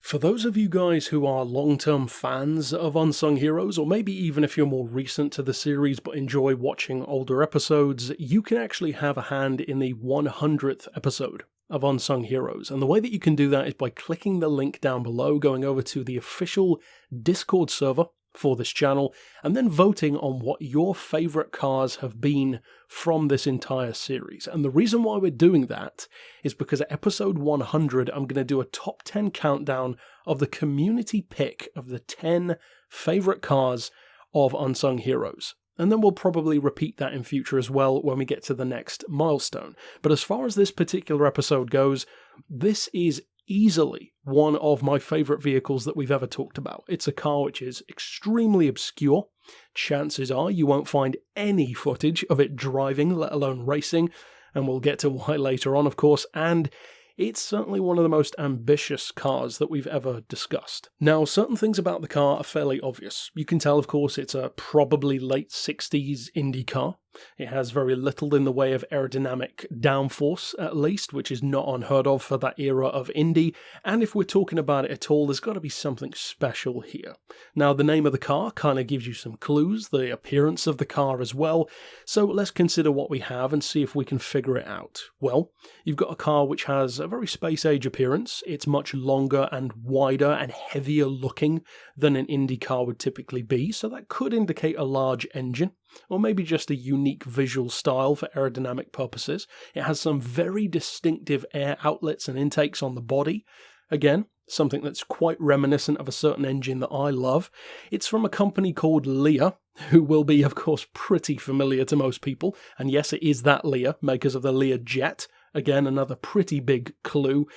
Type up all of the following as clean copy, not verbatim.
For those of you guys who are long-term fans of Unsung Heroes, or maybe even if you're more recent to the series but enjoy watching older episodes, you can actually have a hand in the 100th episode of Unsung Heroes. And the way that you can do that is by clicking the link down below, going over to the official Discord server for this channel, and then voting on what your favourite cars have been from this entire series. And the reason why we're doing that is because at episode 100, I'm going to do a top 10 countdown of the community pick of the 10 favourite cars of Unsung Heroes. And then we'll probably repeat that in future as well when we get to the next milestone. But as far as this particular episode goes, this is easily one of my favourite vehicles that we've ever talked about. It's a car which is extremely obscure. Chances are you won't find any footage of it driving, let alone racing, and we'll get to why later on, of course, and it's certainly one of the most ambitious cars that we've ever discussed. Now, certain things about the car are fairly obvious. You can tell, of course, it's a probably late 60s Indy car. It has very little in the way of aerodynamic downforce, at least, which is not unheard of for that era of Indy. And if we're talking about it at all, there's got to be something special here. Now, the name of the car kind of gives you some clues, the appearance of the car as well. So let's consider what we have and see if we can figure it out. Well, you've got a car which has a very space-age appearance. It's much longer and wider and heavier looking than an Indy car would typically be, so that could indicate a large engine, or maybe just a unique visual style for aerodynamic purposes. It has some very distinctive air outlets and intakes on the body. Again, something that's quite reminiscent of a certain engine that I love. It's from a company called LEAR, who will be, of course, pretty familiar to most people. And yes, it is that LEAR, makers of the LEAR Jet. Again, another pretty big clue.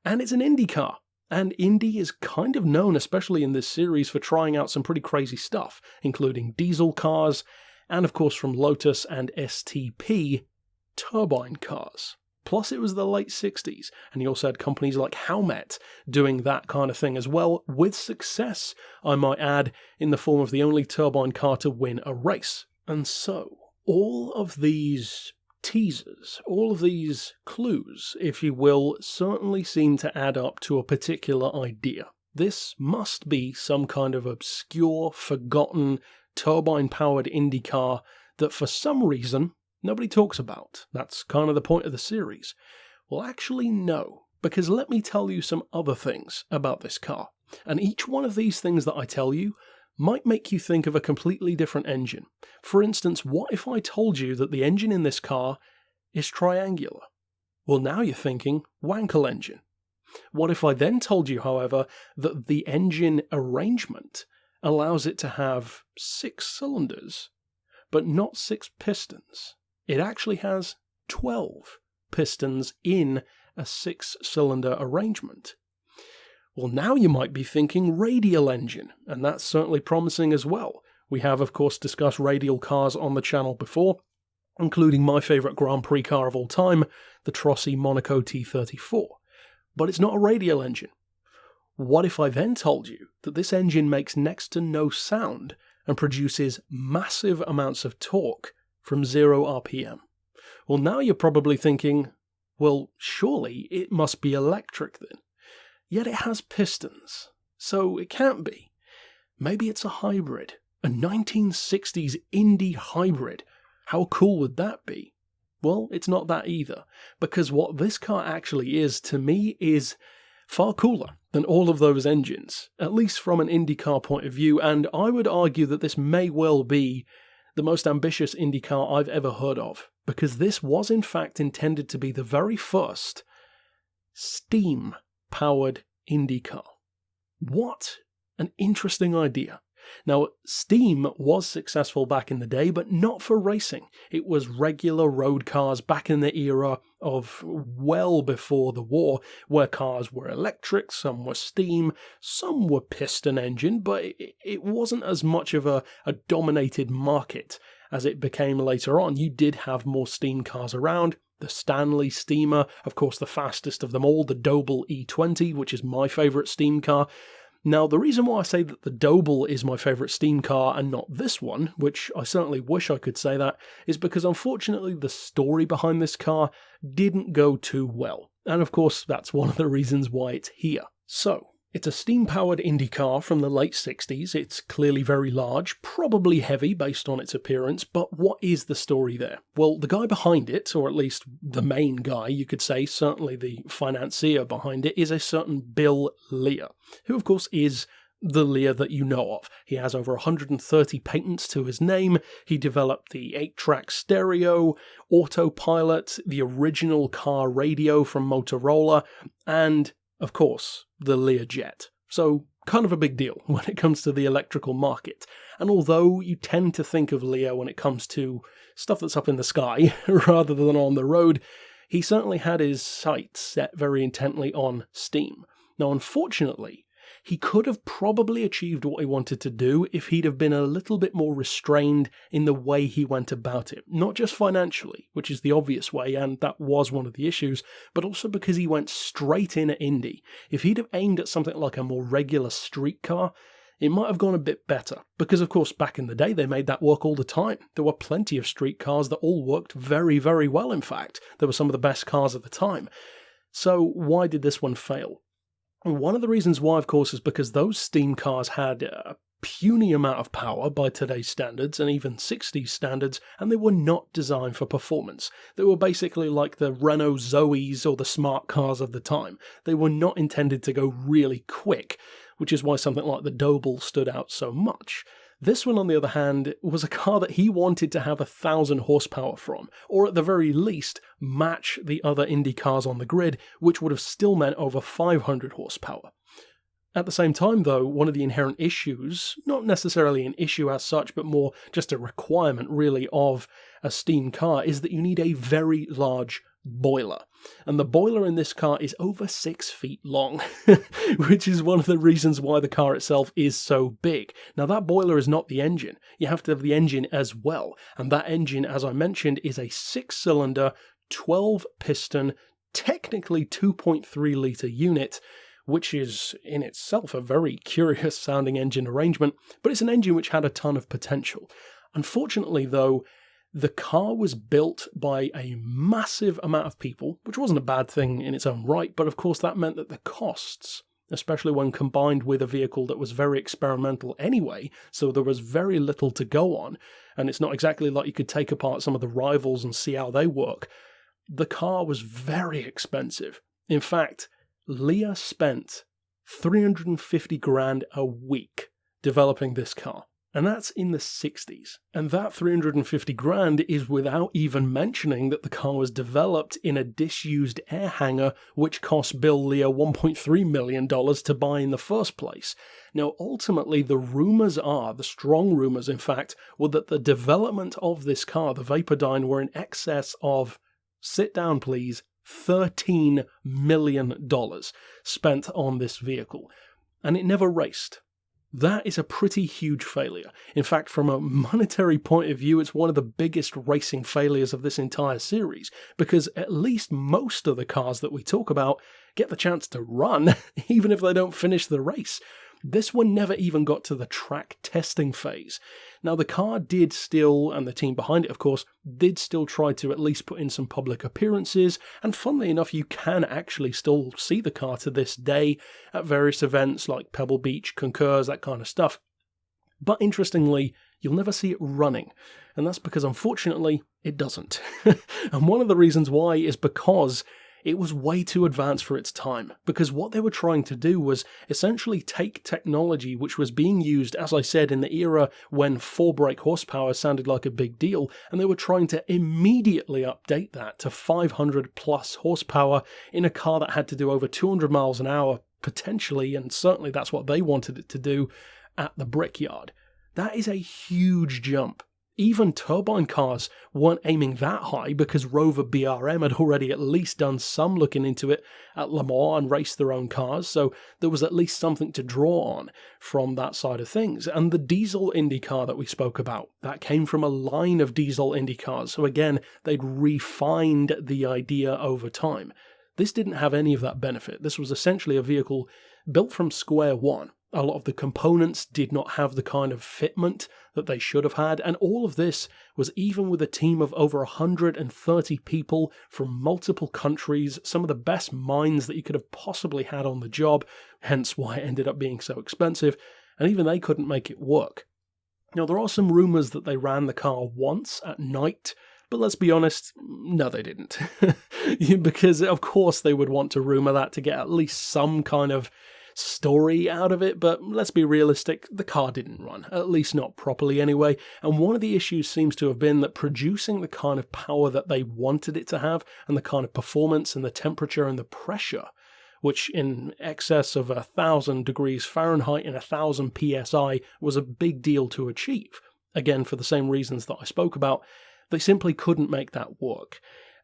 And it's an Indy car. And Indy is kind of known, especially in this series, for trying out some pretty crazy stuff, including diesel cars, and of course from Lotus and STP, turbine cars. Plus it was the late 60s, and you also had companies like Howmet doing that kind of thing as well, with success, I might add, in the form of the only turbine car to win a race. And so, all of these teasers, all of these clues, if you will, certainly seem to add up to a particular idea. This must be some kind of obscure, forgotten, turbine-powered Indy car that for some reason nobody talks about. That's kind of the point of the series. Well, actually no, because let me tell you some other things about this car. And each one of these things that I tell you might make you think of a completely different engine. For instance, what if I told you that the engine in this car is triangular? Well, now you're thinking Wankel engine. What if I then told you, however, that the engine arrangement allows it to have 6 cylinders, but not 6 pistons? It actually has 12 pistons in a 6-cylinder arrangement. Well, now you might be thinking radial engine, and that's certainly promising as well. We have, of course, discussed radial cars on the channel before, including my favourite Grand Prix car of all time, the Trossi Monaco T34. But it's not a radial engine. What if I then told you that this engine makes next to no sound and produces massive amounts of torque from 0 RPM? Well, now you're probably thinking, well, surely it must be electric then. Yet it has pistons, so it can't be. Maybe it's a hybrid, a 1960s Indy hybrid. How cool would that be? Well, it's not that either, because what this car actually is, to me, is far cooler than all of those engines, at least from an IndyCar point of view, and I would argue that this may well be the most ambitious Indy car I've ever heard of, because this was in fact intended to be the very first steam-powered Indy car. What an interesting idea. Now, steam was successful back in the day, but not for racing. It was regular road cars back in the era of well before the war, where cars were electric, some were steam, some were piston engine, but it wasn't as much of a dominated market as it became later on. You did have more steam cars around. The Stanley steamer, of course the fastest of them all, the Doble E20, which is my favourite steam car. Now, the reason why I say that the Doble is my favourite steam car and not this one, which I certainly wish I could say that, is because unfortunately the story behind this car didn't go too well. And of course, that's one of the reasons why it's here. So, It's a steam-powered Indy car from the late 60s. It's clearly very large, probably heavy based on its appearance, but what is the story there? Well, the guy behind it, or at least the main guy, you could say, certainly the financier behind it, is a certain Bill Lear, who of course is the Lear that you know of. He has over 130 patents to his name. He developed the 8-track stereo, autopilot, the original car radio from Motorola, and of course, the Learjet. So, kind of a big deal when it comes to the electrical market. And although you tend to think of Lear when it comes to stuff that's up in the sky rather than on the road, he certainly had his sights set very intently on steam. Now, unfortunately, he could have probably achieved what he wanted to do if he'd have been a little bit more restrained in the way he went about it. Not just financially, which is the obvious way, and that was one of the issues, but also because he went straight in at Indy. If he'd have aimed at something like a more regular street car, it might have gone a bit better. Because, of course, back in the day, they made that work all the time. There were plenty of street cars that all worked very, very well, in fact. They were some of the best cars at the time. So why did this one fail? One of the reasons why, of course, is because those steam cars had a puny amount of power by today's standards and even 60s standards, and they were not designed for performance. They were basically like the Renault Zoes or the smart cars of the time. They were not intended to go really quick, which is why something like the Doble stood out so much. This one, on the other hand, was a car that he wanted to have 1,000 horsepower from, or at the very least, match the other Indy cars on the grid, which would have still meant over 500 horsepower. At the same time, though, one of the inherent issues, not necessarily an issue as such, but more just a requirement, really, of a steam car, is that you need a very large boiler. And the boiler in this car is over 6 feet long, which is one of the reasons why the car itself is so big. Now, that boiler is not the engine. You have to have the engine as well. And that engine, as I mentioned, is a 6-cylinder, 12-piston, technically 2.3-litre unit, which is in itself a very curious sounding engine arrangement, but it's an engine which had a ton of potential. Unfortunately, though, the car was built by a massive amount of people, which wasn't a bad thing in its own right, but of course that meant that the costs, especially when combined with a vehicle that was very experimental anyway, so there was very little to go on, and it's not exactly like you could take apart some of the rivals and see how they work, the car was very expensive. In fact, Lear spent $350,000 a week developing this car. And that's in the 60s. And that $350,000 is without even mentioning that the car was developed in a disused air hangar, which cost Bill Lear $1.3 million to buy in the first place. Now, ultimately, the strong rumours, in fact, were that the development of this car, the Vapordyne, were in excess of, sit down please, $13 million spent on this vehicle. And it never raced. That is a pretty huge failure. In fact, from a monetary point of view, it's one of the biggest racing failures of this entire series, because at least most of the cars that we talk about get the chance to run, even if they don't finish the race. This one never even got to the track testing phase. Now, the car did still, and the team behind it, of course, did still try to at least put in some public appearances, and funnily enough, you can actually still see the car to this day at various events like Pebble Beach, Concurs, that kind of stuff. But interestingly, you'll never see it running, and that's because, unfortunately, it doesn't. And one of the reasons why is because it was way too advanced for its time, because what they were trying to do was essentially take technology which was being used, as I said, in the era when 4-brake horsepower sounded like a big deal, and they were trying to immediately update that to 500 plus horsepower in a car that had to do over 200 miles an hour, potentially, and certainly that's what they wanted it to do at the Brickyard. That is a huge jump. Even turbine cars weren't aiming that high because Rover BRM had already at least done some looking into it at Le Mans and raced their own cars, so there was at least something to draw on from that side of things. And the diesel Indy car that we spoke about, that came from a line of diesel Indy cars, so again, they'd refined the idea over time. This didn't have any of that benefit. This was essentially a vehicle built from square one, A lot of the components did not have the kind of fitment that they should have had, and all of this was even with a team of over 130 people from multiple countries, some of the best minds that you could have possibly had on the job, hence why it ended up being so expensive, and even they couldn't make it work. Now, there are some rumours that they ran the car once at night, but let's be honest, no they didn't. Because of course they would want to rumour that to get at least some kind of story out of it, but let's be realistic, the car didn't run, at least not properly anyway, and one of the issues seems to have been that producing the kind of power that they wanted it to have, and the kind of performance and the temperature and the pressure, which in excess of 1,000 degrees Fahrenheit and 1,000 psi was a big deal to achieve. Again, for the same reasons that I spoke about, they simply couldn't make that work.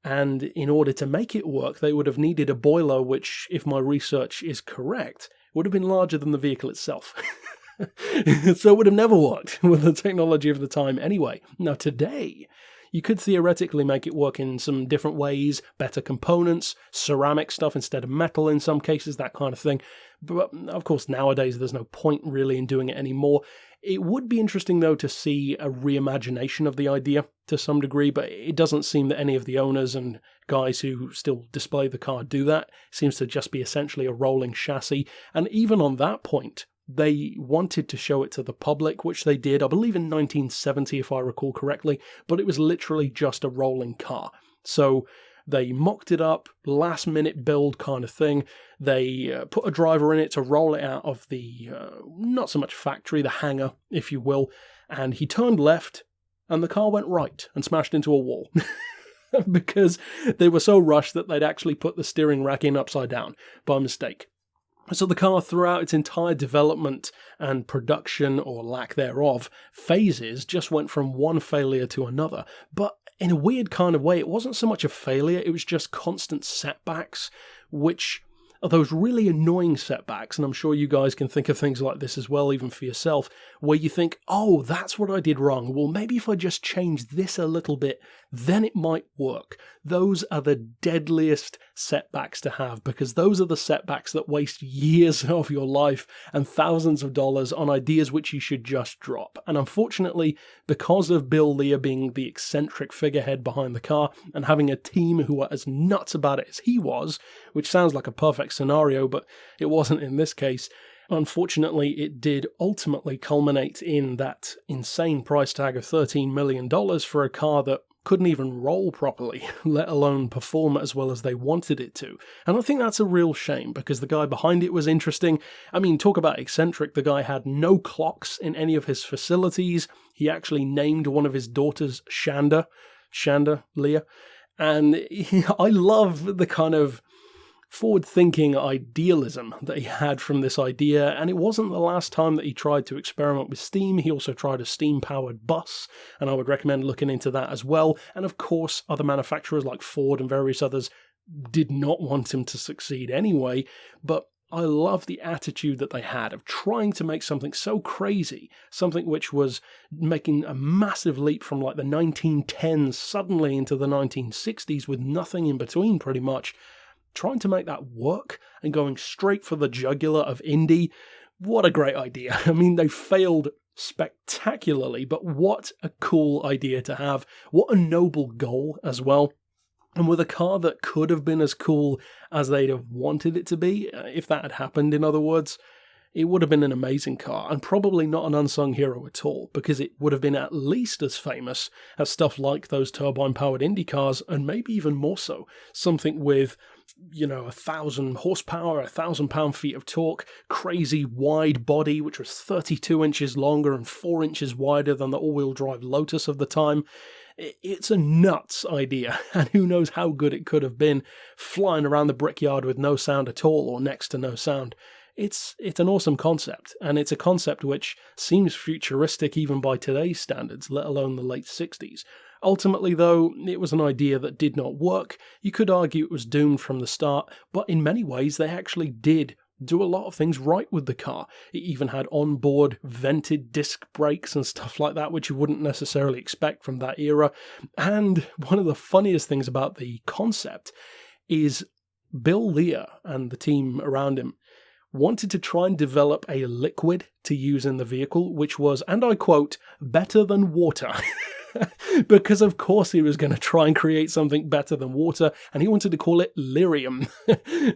And in order to make it work, they would have needed a boiler which, if my research is correct, would have been larger than the vehicle itself. So it would have never worked with the technology of the time anyway. Now today, you could theoretically make it work in some different ways, better components, ceramic stuff instead of metal in some cases, that kind of thing. But of course nowadays there's no point really in doing it anymore. It would be interesting though to see a reimagination of the idea to some degree, but it doesn't seem that any of the owners and guys who still display the car do that. It seems to just be essentially a rolling chassis, and even on that point, they wanted to show it to the public, which they did, I believe in 1970 if I recall correctly, but it was literally just a rolling car. So they mocked it up, last minute build kind of thing. They put a driver in it to roll it out of the, not so much factory, the hangar, if you will, and he turned left and the car went right and smashed into a wall. Because they were so rushed that they'd actually put the steering rack in upside down by mistake. So the car, throughout its entire development and production, or lack thereof, phases, just went from one failure to another. But in a weird kind of way, it wasn't so much a failure, it was just constant setbacks, which are those really annoying setbacks, and I'm sure you guys can think of things like this as well, even for yourself, where you think, oh, that's what I did wrong. Well, maybe if I just change this a little bit, then it might work. Those are the deadliest setbacks to have, because those are the setbacks that waste years of your life and thousands of dollars on ideas which you should just drop. And unfortunately, because of Bill Lear being the eccentric figurehead behind the car and having a team who are as nuts about it as he was, which sounds like a perfect scenario, but it wasn't in this case, unfortunately it did ultimately culminate in that insane price tag of $13 million for a car that couldn't even roll properly, let alone perform as well as they wanted it to. And I think that's a real shame, because the guy behind it was interesting. I mean, talk about eccentric, the guy had no clocks in any of his facilities. He actually named one of his daughters Shanda Lear. And I love the kind of forward-thinking idealism that he had from this idea, and it wasn't the last time that he tried to experiment with steam. He also tried a steam-powered bus, and I would recommend looking into that as well. And of course, other manufacturers like Ford and various others did not want him to succeed anyway, but I love the attitude that they had of trying to make something so crazy, something which was making a massive leap from like the 1910s suddenly into the 1960s with nothing in between pretty much, trying to make that work and going straight for the jugular of Indy. What a great idea. I mean, they failed spectacularly, but what a cool idea to have. What a noble goal as well. And with a car that could have been as cool as they'd have wanted it to be, if that had happened, in other words, it would have been an amazing car, and probably not an unsung hero at all, because it would have been at least as famous as stuff like those turbine-powered Indy cars, and maybe even more so. Something with, 1,000 horsepower, 1,000 pound-feet of torque, crazy wide body, which was 32 inches longer and 4 inches wider than the all-wheel drive Lotus of the time. It's a nuts idea, and who knows how good it could have been, flying around the brickyard with no sound at all, or next to no sound. It's an awesome concept, and it's a concept which seems futuristic even by today's standards, let alone the late 60s. Ultimately, though, it was an idea that did not work. You could argue it was doomed from the start, but in many ways they actually did do a lot of things right with the car. It even had onboard vented disc brakes and stuff like that, which you wouldn't necessarily expect from that era. And one of the funniest things about the concept is Bill Lear and the team around him wanted to try and develop a liquid to use in the vehicle, which was, and I quote, better than water. Because of course he was going to try and create something better than water, and he wanted to call it lyrium.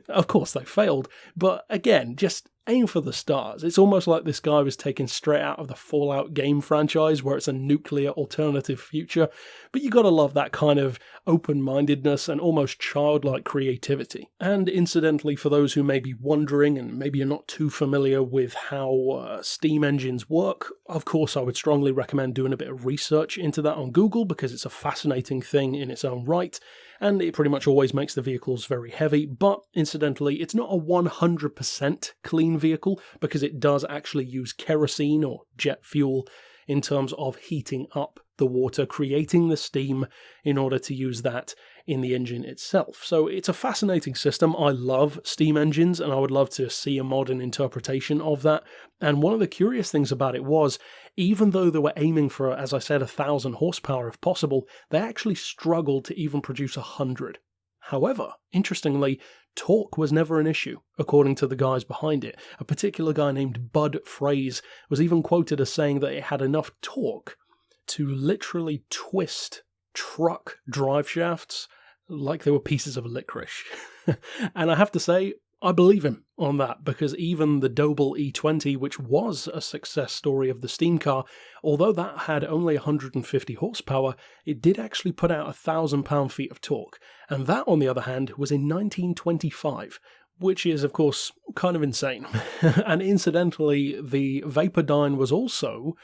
Of course they failed, but again, just aim for the stars. It's almost like this guy was taken straight out of the Fallout game franchise, where it's a nuclear alternative future, but you gotta love that kind of open-mindedness and almost childlike creativity. And incidentally, for those who may be wondering, and maybe you're not too familiar with how steam engines work, of course I would strongly recommend doing a bit of research into that on Google, because it's a fascinating thing in its own right, and it pretty much always makes the vehicles very heavy. But incidentally, it's not a 100% clean vehicle, because it does actually use kerosene or jet fuel in terms of heating up the water, creating the steam in order to use that in the engine itself. So it's a fascinating system. I love steam engines, and I would love to see a modern interpretation of that. And one of the curious things about it was, even though they were aiming for, as I said, 1,000 horsepower if possible, they actually struggled to even produce 100. However, interestingly, torque was never an issue, according to the guys behind it. A particular guy named Bud Fraze was even quoted as saying that it had enough torque to literally twist truck drive shafts like they were pieces of licorice. And I have to say, I believe him on that, because even the Doble E20, which was a success story of the steam car, although that had only 150 horsepower, it did actually put out 1,000 pound-feet of torque. And that, on the other hand, was in 1925, which is, of course, kind of insane. And incidentally, the Vapordyne was also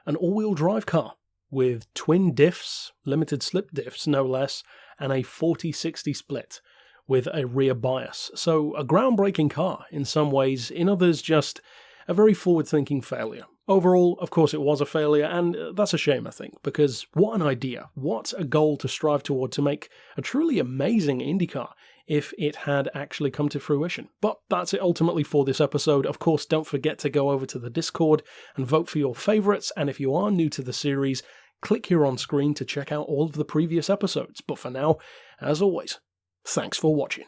an all-wheel drive car, with twin diffs, limited slip diffs no less, and a 40-60 split with a rear bias. So a groundbreaking car in some ways, in others just a very forward-thinking failure. Overall, of course, it was a failure, and that's a shame, I think, because what an idea, what a goal to strive toward, to make a truly amazing IndyCar if it had actually come to fruition. But that's it ultimately for this episode. Of course, don't forget to go over to the Discord and vote for your favourites, and if you are new to the series, click here on screen to check out all of the previous episodes. But for now, as always, thanks for watching.